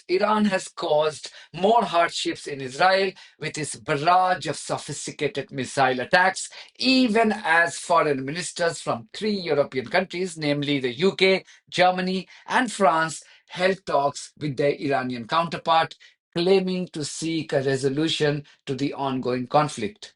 Iran has caused more hardships in Israel with its barrage of sophisticated missile attacks, even as foreign ministers from three European countries, namely the UK, Germany, and France, held talks with their Iranian counterpart, claiming to seek a resolution to the ongoing conflict.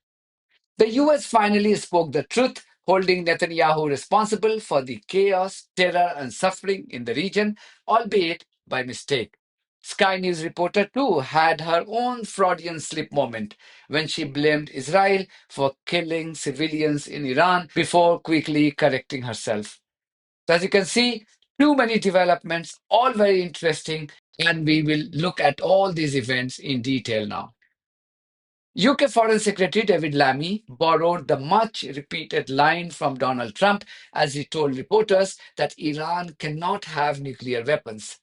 The US finally spoke the truth, holding Netanyahu responsible for the chaos, terror, and suffering in the region, albeit by mistake. Sky News reporter too had her own Freudian slip moment when she blamed Israel for killing civilians in Iran before quickly correcting herself. So as you can see, too many developments, all very interesting, and we will look at all these events in detail now. UK Foreign Secretary David Lammy borrowed the much repeated line from Donald Trump as he told reporters that Iran cannot have nuclear weapons.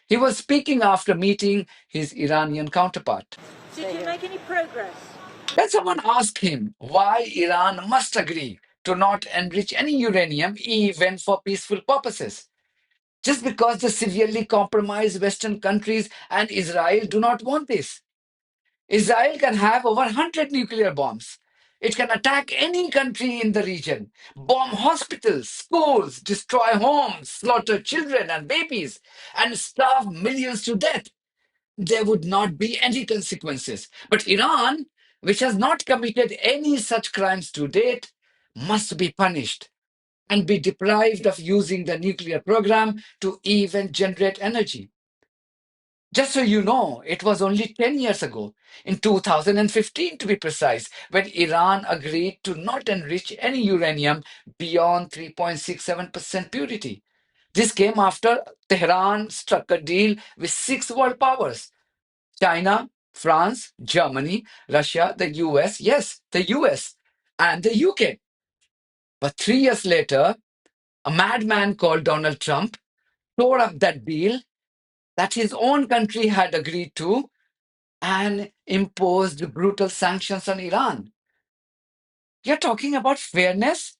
He was speaking after meeting his Iranian counterpart. Did you make any progress? Then someone asked him why Iran must agree to not enrich any uranium, even for peaceful purposes. Just because the severely compromised Western countries and Israel do not want this. Israel can have over 100 nuclear bombs. It can attack any country in the region, bomb hospitals, schools, destroy homes, slaughter children and babies, and starve millions to death. There would not be any consequences. But Iran, which has not committed any such crimes to date, must be punished and be deprived of using the nuclear program to even generate energy. Just so you know, it was only 10 years ago, in 2015 to be precise, when Iran agreed to not enrich any uranium beyond 3.67% purity. This came after Tehran struck a deal with six world powers: China, France, Germany, Russia, the US, yes, the US, and the UK. But 3 years later, a madman called Donald Trump tore up that deal that his own country had agreed to and imposed brutal sanctions on Iran. You're talking about fairness?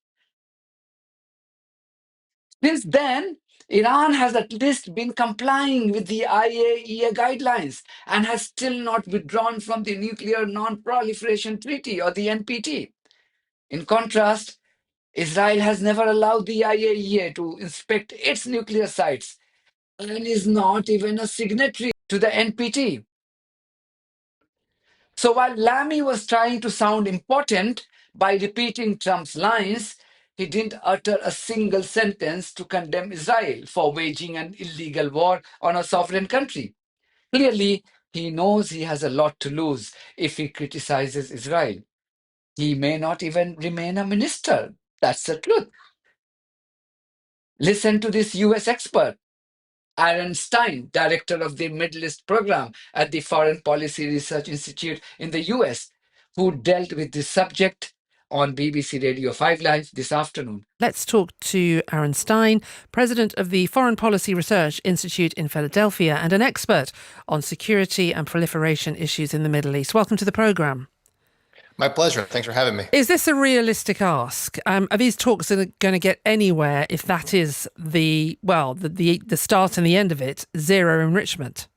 Since then, Iran has at least been complying with the IAEA guidelines and has still not withdrawn from the Nuclear Non-Proliferation Treaty, or the NPT. In contrast, Israel has never allowed the IAEA to inspect its nuclear sites and is not even a signatory to the NPT. So while Lammy was trying to sound important by repeating Trump's lines, he didn't utter a single sentence to condemn Israel for waging an illegal war on a sovereign country. Clearly, he knows he has a lot to lose if he criticizes Israel. He may not even remain a minister. That's the truth. Listen to this US expert, Aaron Stein, director of the Middle East program at the Foreign Policy Research Institute in the US, who dealt with this subject on BBC Radio 5 Live this afternoon. Let's talk to Aaron Stein, president of the Foreign Policy Research Institute in Philadelphia and an expert on security and proliferation issues in the Middle East. Welcome to the programme. My pleasure. Thanks for having me. Is this a realistic ask? Are these talks going to get anywhere if that is the start and the end of it, zero enrichment?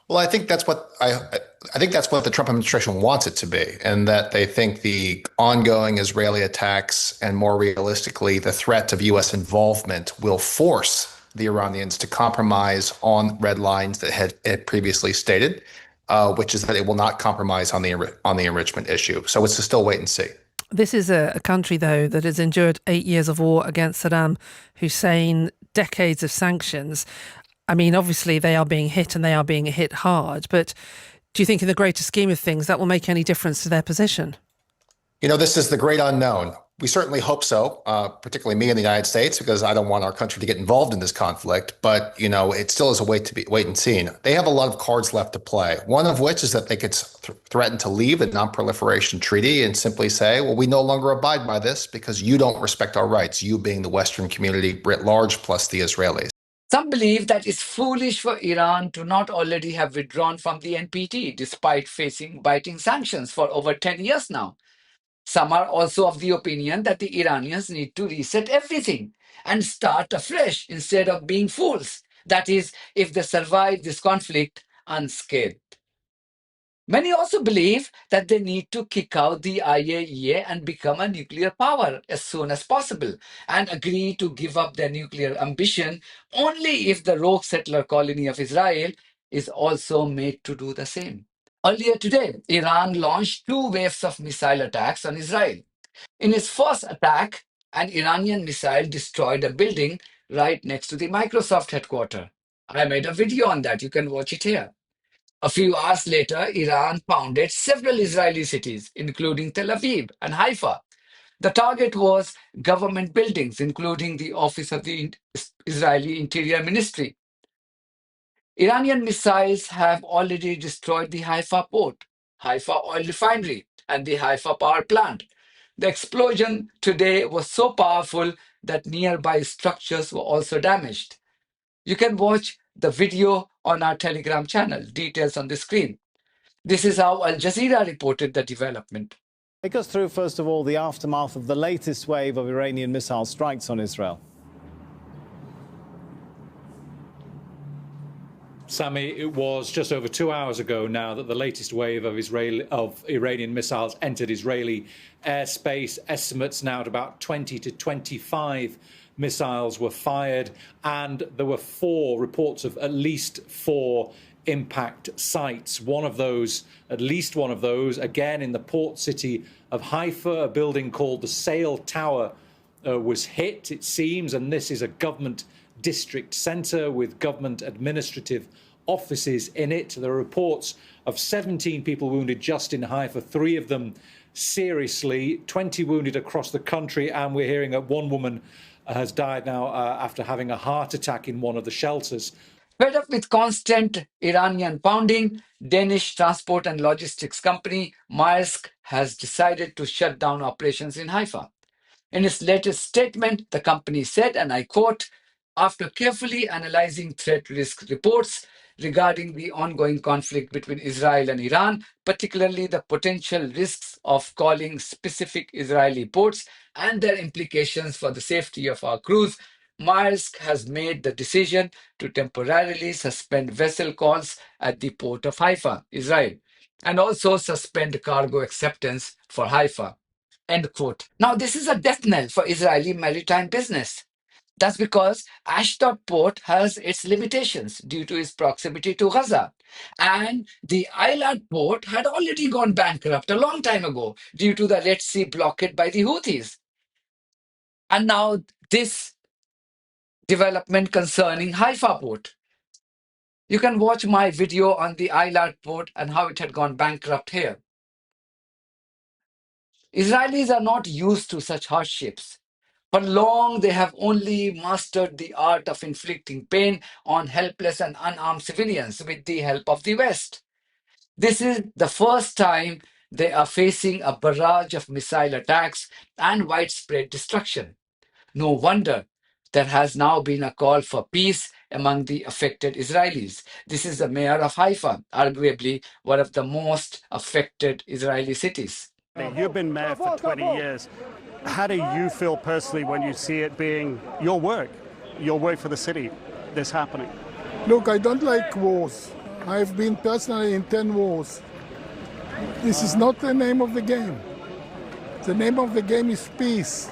Well, I think that's what I think that's what the Trump administration wants it to be, and that they think the ongoing Israeli attacks and, more realistically, the threat of U.S. involvement will force the Iranians to compromise on red lines that had previously stated, which is that it will not compromise on the enrichment issue. So it's to still wait and see. This is a country, though, that has endured 8 years of war against Saddam Hussein, decades of sanctions. I mean, obviously, they are being hit and they are being hit hard. But do you think in the greater scheme of things that will make any difference to their position? You know, this is the great unknown. We certainly hope so, particularly me in the United States, because I don't want our country to get involved in this conflict. But, you know, it still is a wait and see. They have a lot of cards left to play, one of which is that they could threaten to leave the non-proliferation treaty and simply say, well, we no longer abide by this because you don't respect our rights, you being the Western community writ large plus the Israelis. Some believe that it's foolish for Iran to not already have withdrawn from the NPT despite facing biting sanctions for over 10 years now. Some are also of the opinion that the Iranians need to reset everything and start afresh instead of being fools. That is, if they survive this conflict unscathed. Many also believe that they need to kick out the IAEA and become a nuclear power as soon as possible and agree to give up their nuclear ambition only if the rogue settler colony of Israel is also made to do the same. Earlier today, Iran launched 2 waves of missile attacks on Israel. In its first attack, an Iranian missile destroyed a building right next to the Microsoft headquarters. I made a video on that. You can watch it here. A few hours later, Iran pounded several Israeli cities, including Tel Aviv and Haifa. The target was government buildings, including the office of the Israeli Interior Ministry. Iranian missiles have already destroyed the Haifa port, Haifa oil refinery, and the Haifa power plant. The explosion today was so powerful that nearby structures were also damaged. You can watch the video on our Telegram channel, details on the screen. This is how Al Jazeera reported the development. Take us through, first of all, the aftermath of the latest wave of Iranian missile strikes on Israel. Sami, it was just over 2 hours ago now that the latest wave of Iranian missiles entered Israeli airspace. Estimates now at about 20 to 25 missiles were fired, and there were reports of at least 4 impact sites. At least one of those, again in the port city of Haifa, a building called the Sail Tower was hit, it seems, and this is a government district centre with government administrative offices in it. There are reports of 17 people wounded just in Haifa, 3 of them seriously, 20 wounded across the country, and we're hearing that one woman has died now after having a heart attack in one of the shelters. Fed up with constant Iranian pounding, Danish transport and logistics company Maersk has decided to shut down operations in Haifa. In its latest statement, the company said, and I quote, "After carefully analyzing threat risk reports regarding the ongoing conflict between Israel and Iran, particularly the potential risks of calling specific Israeli ports and their implications for the safety of our crews, Maersk has made the decision to temporarily suspend vessel calls at the port of Haifa, Israel, and also suspend cargo acceptance for Haifa." End quote. Now, this is a death knell for Israeli maritime business. That's because Ashdod port has its limitations due to its proximity to Gaza. And the Eilat port had already gone bankrupt a long time ago due to the Red Sea blockade by the Houthis. And now this development concerning Haifa port. You can watch my video on the Eilat port and how it had gone bankrupt here. Israelis are not used to such hardships. For long, they have only mastered the art of inflicting pain on helpless and unarmed civilians with the help of the West. This is the first time they are facing a barrage of missile attacks and widespread destruction. No wonder there has now been a call for peace among the affected Israelis. This is the mayor of Haifa, arguably one of the most affected Israeli cities. You've been mayor for 20 years. How do you feel personally when you see it being your work for the city, this happening? Look, I don't like wars. I've been personally in 10 wars. This is not the name of the game. The name of the game is peace.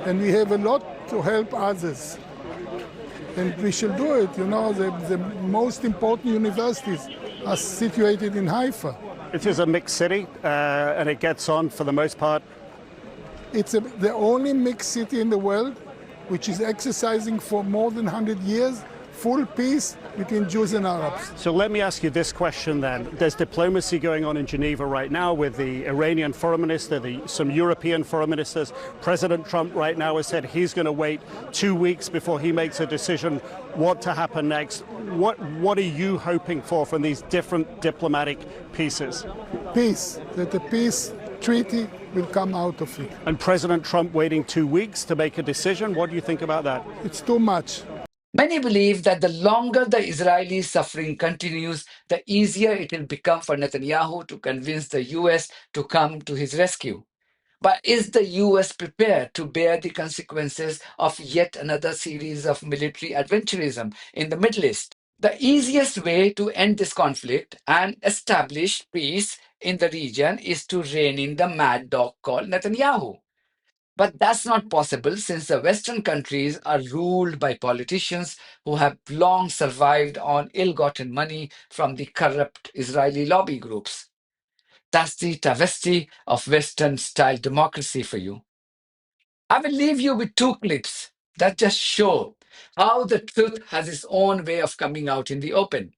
And we have a lot to help others. And we should do it. You know, the most important universities are situated in Haifa. It is a mixed city, and it gets on for the most part. It's the only mixed city in the world which is exercising for more than 100 years full peace between Jews and Arabs. So let me ask you this question then. There's diplomacy going on in Geneva right now with the Iranian foreign minister, some European foreign ministers. President Trump right now has said he's going to wait 2 weeks before he makes a decision what to happen next. What are you hoping for from these different diplomatic pieces? Peace, that the peace treaty will come out of it. And President Trump waiting 2 weeks to make a decision, what do you think about that? It's too much. Many believe that the longer the Israeli suffering continues, the easier it will become for Netanyahu to convince the US to come to his rescue. But is the US prepared to bear the consequences of yet another series of military adventurism in the Middle East? The easiest way to end this conflict and establish peace in the region is to rein in the mad dog called Netanyahu. But that's not possible since the Western countries are ruled by politicians who have long survived on ill gotten money from the corrupt Israeli lobby groups. That's the travesty of Western style democracy for you. I will leave you with two clips that just show how the truth has its own way of coming out in the open.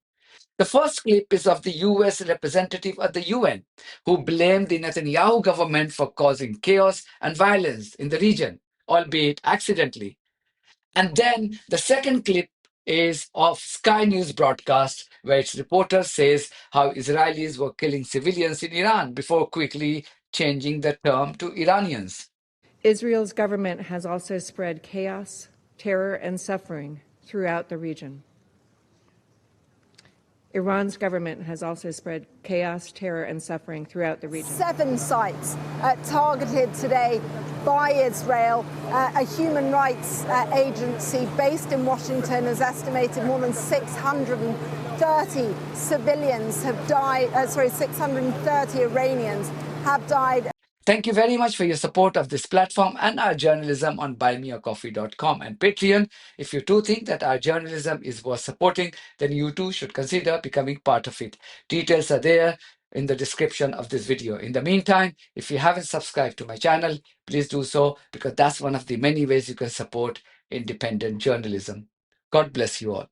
The first clip is of the US representative at the UN, who blamed the Netanyahu government for causing chaos and violence in the region, albeit accidentally. And then the second clip is of Sky News broadcast, where its reporter says how Israelis were killing civilians in Iran before quickly changing the term to Iranians. Israel's government has also spread chaos, terror, and suffering throughout the region. Iran's government has also spread chaos, terror, and suffering throughout the region. 7 sites targeted today by Israel. A human rights agency based in Washington has estimated more than 630 civilians have died, 630 Iranians have died. Thank you very much for your support of this platform and our journalism on buymeacoffee.com and Patreon. If you too think that our journalism is worth supporting, then you too should consider becoming part of it. Details are there in the description of this video. In the meantime, if you haven't subscribed to my channel, please do so, because that's one of the many ways you can support independent journalism. God bless you all.